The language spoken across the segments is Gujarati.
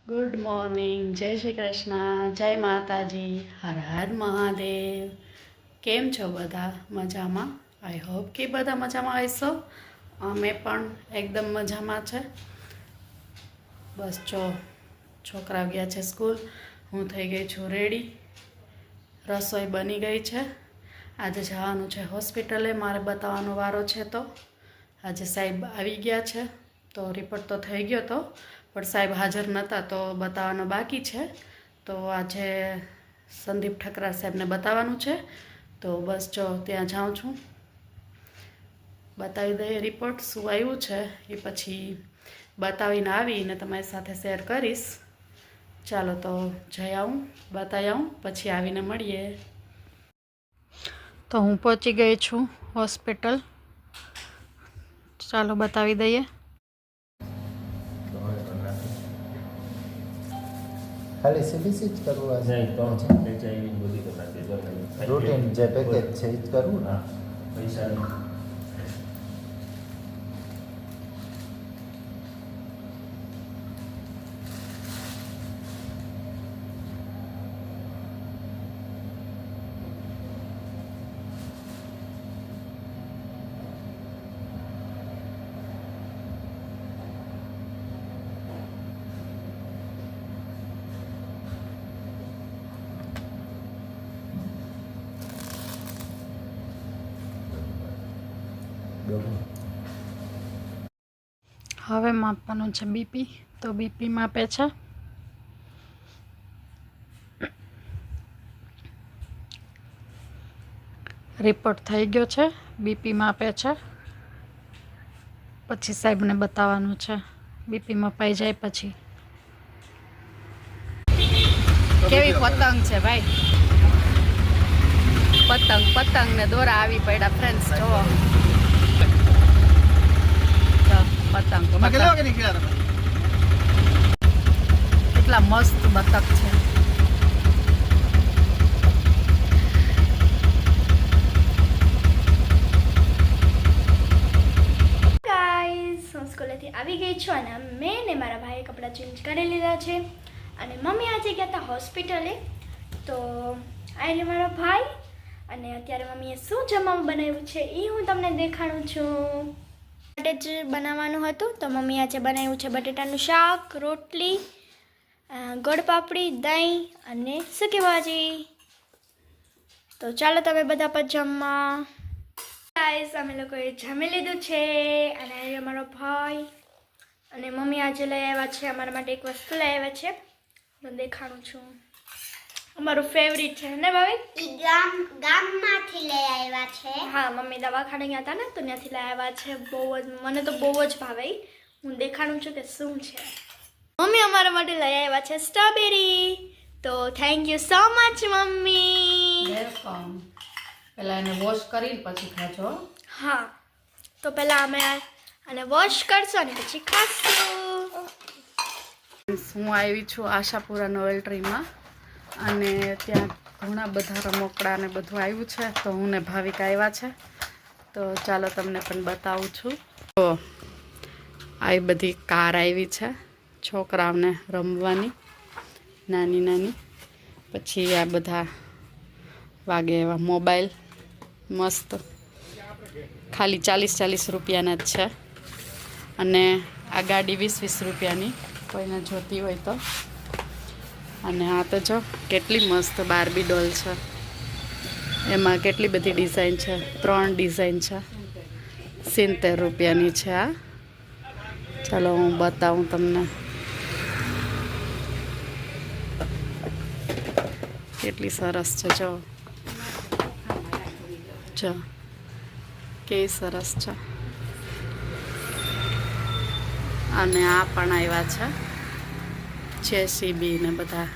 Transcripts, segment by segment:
ગુડ મોર્નિંગ, જય શ્રી કૃષ્ણ, જય માતાજી, હર હર મહાદેવ. કેમ છો બધા? મજામાં? આઈ હોપ કે બધા મજામાં હશો. અમે પણ એકદમ મજામાં છે. બસ જો છોકરા ગયા છે સ્કૂલ, હું થઈ ગઈ છું રેડી, રસોઈ બની ગઈ છે. આજે જવાનું છે હોસ્પિટલે, મારે બતાવવાનો વારો છે. તો આજે સાહેબ આવી ગયા છે, તો રિપોર્ટ તો થઈ ગયો હતો, પણ સાહેબ હાજર નહોતા તો બતાવવાનો બાકી છે. તો આજે સંદીપ ઠકરાર સાહેબને બતાવવાનું છે. તો બસ જો ત્યાં જાઉં છું, બતાવી દઈએ રિપોર્ટ શું આવ્યું છે એ પછી બતાવીને આવીને તમારી સાથે શેર કરીશ. ચાલો તો જઈ આવું, બતાવી આવું, પછી આવીને મળીએ. તો હું પહોંચી ગઈ છું હોસ્પિટલ, ચાલો બતાવી દઈએ. ખાલી સીબીસી જ કરવું આ નહીં તો એચઆઈવી બધી કરાતી રૂટીન જે પેકેજ છે એ જ કરવું ને. હા પૈસા હવે માપવાનું છે બીપી, તો બીપી માપે છે. રિપોર્ટ થઈ ગયો છે, બીપી માપે છે. પછી સાહેબને બતાવવાનું છે, બીપી મપાઈ જાય પછી. કેવી પતંગ છે ભાઈ, પતંગ પતંગ ને દોરા આવી પડ્યા ફ્રેન્ડ્સ, જોવો પતંગ કેટલા મસ્ત બતક છે. ગાઈઝ, હું સ્કૂલેથી આવી ગઈ છું અને મેં ને મારા ભાઈએ કપડાં ચેન્જ કરી લીધા છે અને મમ્મી આજે ગયા હતા હોસ્પિટલે. તો આજે મારો ભાઈ અને અત્યારે મમ્મીએ શું જમવાનું બનાવ્યું છે એ હું તમને દેખાડું છું. માટે જ બનાવવાનું હતું, તો મમ્મી આજે બનાવ્યું છે બટેટાનું શાક, રોટલી, ગોળ પાપડી, દહીં અને સૂકી ભાજી. તો ચાલો તમે બધા પર જમવા. ગાઈસ, અમે લોકોએ જમી લીધું છે અને આજે અમારો ભાઈ અને મમ્મી આજે લઈ આવ્યા છે અમારા માટે એક વસ્તુ લઈ આવ્યા છે, તો દેખાડું છું. અમારું ફેવરિટ છે ને ભાઈ, ગામમાંથી લઈ આવ્યા છે. હા, મમ્મી દવાખાને ગયા હતા ને તો ત્યાંથી લઈ આવ્યા છે. બહુ જ, મને તો બહુ જ ભાવે. હું દેખાડું છું કે શું છે. મમ્મી અમારા માટે લઈ આવ્યા છે સ્ટ્રોબેરી, તો thank you so much mummy. Welcome. પહેલાં એને વોશ કરીને પછી ખાજો. હા, તો પહેલાં અમે આને વોશ કરશું અને પછી ખાશું. હું આવી છું આશાપુરા નોવેલ ટ્રીમાં અને ત્યાં ઘણા બધા રમકડા ને બધું આવ્યું છે, તો હું ને ભાવિક આવ્યા છે. તો ચાલો તમને પણ બતાવું છું. તો આવી બધી કાર આવી છે છોકરાઓને રમવાની, નાની નાની. પછી આ બધા વાગે એવા મોબાઈલ મસ્ત, ખાલી 40-40 રૂપિયાના જ છે. અને આ ગાડી 20-20 રૂપિયાની, કોઈને જોતી હોય તો. અને આ તો જો કેટલી મસ્ત બાર્બી ડોલ છે, એમાં કેટલી બધી ડિઝાઇન છે, 3 ડિઝાઇન છે. 70 રૂપિયાની છે આ. ચાલો હું બતાવું તમને, કેટલી સરસ છે. જો જો કેવી સરસ છે. અને આ પણ આવ્યા છે જેસીબી ને બધા,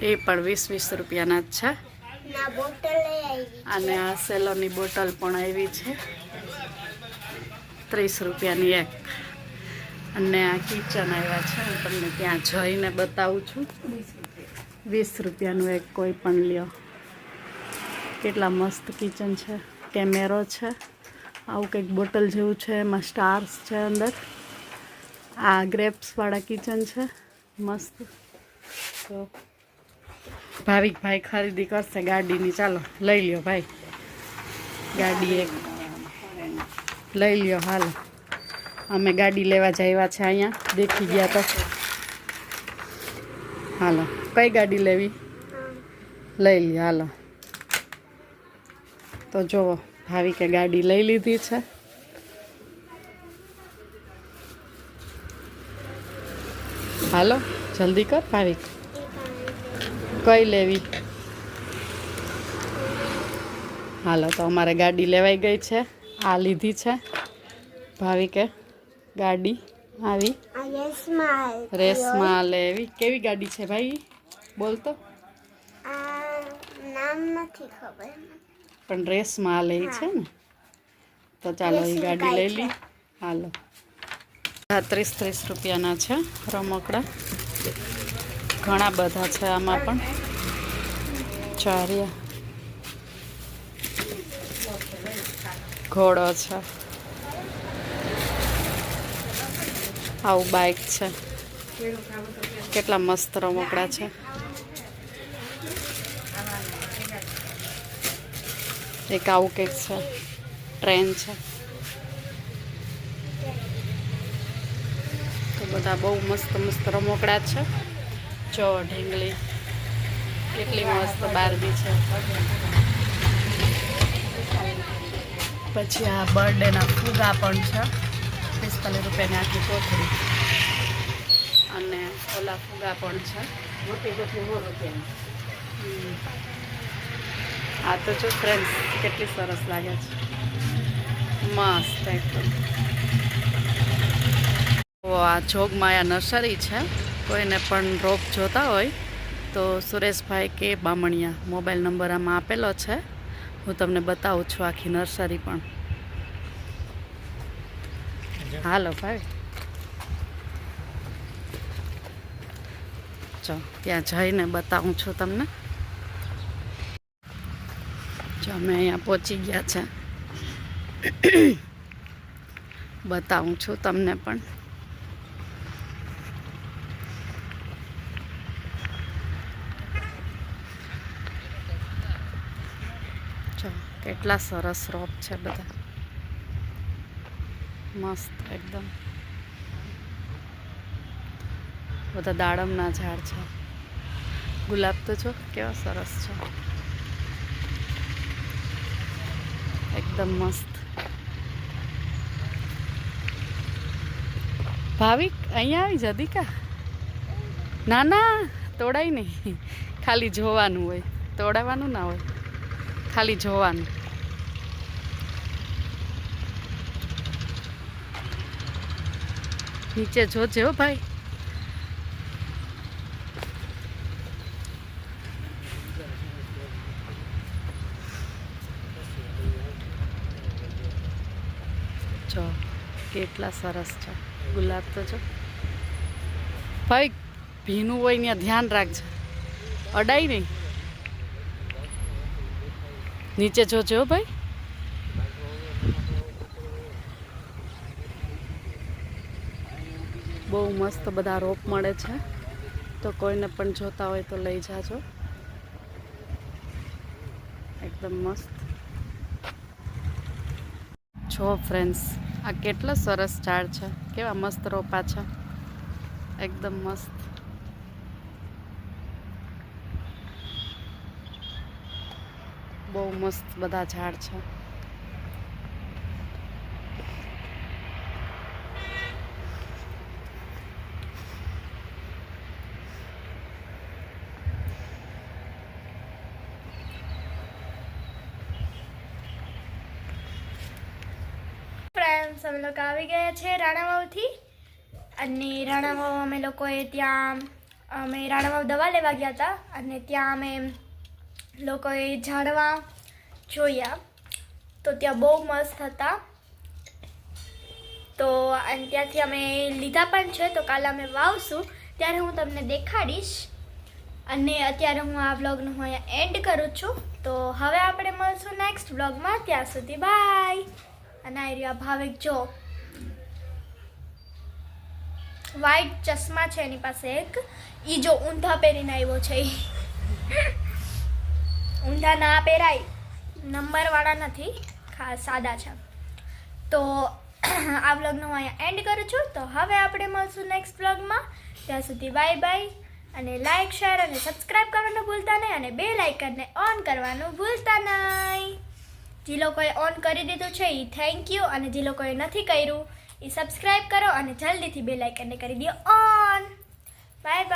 એ પણ 20-20 રૂપિયાના જ છે. ના બોટલ લઈ આવી. અને આ સેલોની બોટલ પણ આવી છે 30 રૂપિયાની એક. અને આ કિચન આવ્યા છે, હું તમને ત્યાં જઈને બતાવું છું. 20 રૂપિયાનું એક, કોઈ પણ લ્યો. કેટલા મસ્ત કિચન છે. કેમેરો છે, આવું કંઈક બોટલ જેવું છે, એમાં સ્ટાર્સ છે અંદર. આ ગ્રેપ્સવાળા કિચન છે, મસ્ત. તો ભાવિકભાઈ ખરીદી કરશે ગાડીની. ચાલો લઈ લ્યો ભાઈ, ગાડી એક લઈ લ્યો. હાલો, અમે ગાડી લેવા જઈવા છે અહીંયા, દેખી ગયા તો. હાલો, કઈ ગાડી લેવી? લઈ લ્યો. હાલો, તો જુઓ ભાવિકે ગાડી લઈ લીધી છે. હાલો જલ્દી કર ભાવિક, કઈ લેવી? હાલો, તો અમારે ગાડી લેવાઈ ગઈ છે. આ લીધી છે ભાવિકે ગાડી. આવી રેસમાં લેવી. કેવી ગાડી છે ભાઈ, બોલ તો. નામ નથી ખબર. પણ રેસમાં લેવી છે ને, તો ચાલો એ ગાડી લઈ લી. હાલો, 30 રૂપિયાના છે રમકડા. ઘણા બધા છે આમાં પણ. ચારિયા ઘોડો છે, આવું બાઇક છે. કેટલા મસ્ત રમકડા છે. એક આવું કંઈક છે, ટ્રેન છે. તો બધા બહુ મસ્ત મસ્ત રમકડા છે. જો ઢીંગલી કેટલી મસ્ત બારબી છે. પછી આ બર્થડેના ફુગા પણ છે, 45 રૂપિયાની આખી કોથળી. અને ઓલા ફુગા પણ છે. આ તો જો ફ્રેન્ડ્સ કેટલી સરસ લાગે છે, મસ્ત એકદમ. આ જોગમાયા નર્સરી છે. કોઈને પણ રોપ જોતા હોય તો સુરેશભાઈ કે બામણિયા મોબાઈલ નંબર આમાં આપેલો છે. હું તમને બતાવું છું આખી નર્સરી પણ. હાલો ભાઈ, જો ત્યાં જઈને બતાવું છું તમને. જો અમે અહીંયા પહોંચી ગયા છે, બતાવું છું તમને પણ. જો કેટલા સરસ રોપ છે બધા, મસ્ત એકદમ. બધા દાડમના ઝાડ છે. ગુલાબ તો જો કેવા સરસ છે, એકદમ મસ્ત. ભાવિક અહીંયા આવી જદી કા? ના ના, તોડાય નહીં, ખાલી જોવાનું હોય, તોડાવવાનું ના હોય, ખાલી જોવાનું. નીચે જોજે હો ભાઈ. જો કેટલા સરસ છે ગુલાબ તો. જો ભાઈ ભીનું હોય ત્યાં ધ્યાન રાખજે, અડાય નહીં. નીચે જોજો ભાઈ. બહુ મસ્ત બધા રોપ મળે છે, તો કોઈને પણ જોતા હોય તો લઈ જાજો. એકદમ મસ્ત. જો ફ્રેન્ડ્સ, આ કેટલા સરસ ઝાડ છે, કેવા મસ્ત રોપા છે, એકદમ મસ્ત. બહુ મસ્ત બધા ઝાડ છે. ફ્રેન્ડ્સ, અમે લોકો આવી ગયા છે રાણાવાવથી. અને રાણાવાવ અમે લોકોએ ત્યાં રાણાવાવ દવા લેવા ગયા હતા. અને ત્યાં અમે લોકોએ ઝાડવા જોયા, તો ત્યાં બહુ મસ્ત હતા. તો અને ત્યાંથી અમે લીધા પણ છે. તો કાલે અમે વાવશું ત્યારે હું તમને દેખાડીશ. અને અત્યારે હું આ વ્લોગનું હું અહીંયા એન્ડ કરું છું. તો હવે આપણે મળશું નેક્સ્ટ વ્લોગમાં. ત્યાં સુધી બાય. અને આ રહ્યા ભાવિક જો વ્હાઈટ ચશ્મા છે એની પાસે એક. ઈ જો ઊંધા પહેરીને આવ્યો છે ઈ. ઊંધા ના પહેરાય, નંબરવાળા નથી, ખાસ સાદા છે. તો આ વ્લોગનો હું અહીંયા એન્ડ કરું છું. તો હવે આપણે મળશું નેક્સ્ટ વ્લોગમાં. ત્યાં સુધી બાય બાય. અને લાઈક, શેર અને સબસ્ક્રાઈબ કરવાનું ભૂલતા નહીં, અને બેલ આઇકનને ઓન કરવાનું ભૂલતા નહીં. જે લોકોએ ઓન કરી દીધું છે એ થેન્ક યુ, અને જે લોકોએ નથી કર્યું એ સબસ્ક્રાઈબ કરો અને જલ્દીથી બેલ આઇકનને કરી દો ઓન. Bye bye.